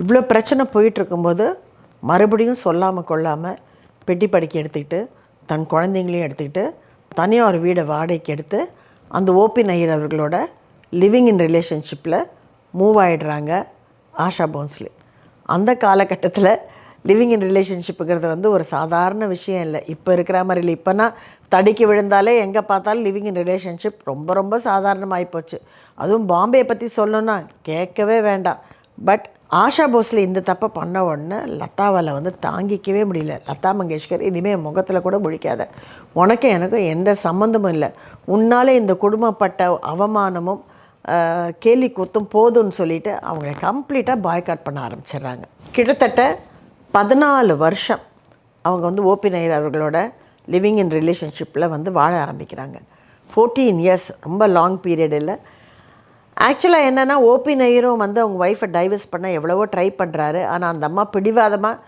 இவ்வளோ பிரச்சனை போயிட்டுருக்கும்போது மறுபடியும் சொல்லாமல் கொள்ளாமல் பெட்டி படிக்க எடுத்துக்கிட்டு தன் குழந்தைங்களையும் எடுத்துக்கிட்டு தனியாக ஒரு வீடை வாடகைக்கு எடுத்து அந்த ஓபி நய்யர் அவர்களோட லிவிங் இன் ரிலேஷன்ஷிப்பில் மூவ் ஆகிடுறாங்க ஆஷா போன்ஸ்லே. அந்த காலகட்டத்தில் லிவிங் இன் ரிலேஷன்ஷிப்புங்கிறது ஒரு சாதாரண விஷயம் இல்லை. இப்போ இருக்கிற மாதிரி இல்லை. இப்போனா தடிக்கு விழுந்தாலே எங்கே பார்த்தாலும் லிவிங் இன் ரிலேஷன்ஷிப் ரொம்ப ரொம்ப சாதாரணமாகி போச்சு. அதுவும் பாம்பே பற்றி சொல்லணுன்னா கேட்கவே வேண்டாம். பட் ஆஷா போஸ்லே இந்த தப்பை பண்ண உடனே லதாவால் தாங்கிக்கவே முடியல. லதா மங்கேஷ்கர், இனிமேல் முகத்தில் கூட முழிக்காத, உனக்கு எனக்கும் எந்த சம்மந்தமும் இல்லை, உன்னாலே இந்த குடும்பப்பட்ட அவமானமும் கேலி கூத்தும் போதும்னு சொல்லிவிட்டு அவங்கள கம்ப்ளீட்டாக பாய்காட் பண்ண ஆரம்பிச்சிடுறாங்க. கிட்டத்தட்ட 14 வருஷம் அவங்க ஓபி நய்யர் அவர்களோட லிவிங் இன் ரிலேஷன்ஷிப்பில் வாழ ஆரம்பிக்கிறாங்க. 14 இயர்ஸ் ரொம்ப லாங் பீரியட் இல்லை. ஆக்சுவலாக என்னென்னா ஓபி நய்யரும் அவங்க ஒய்ஃபை டைவர்ஸ் பண்ண எவ்வளவோ ட்ரை பண்ணுறாரு. ஆனால் அந்த அம்மா பிடிவாதமாக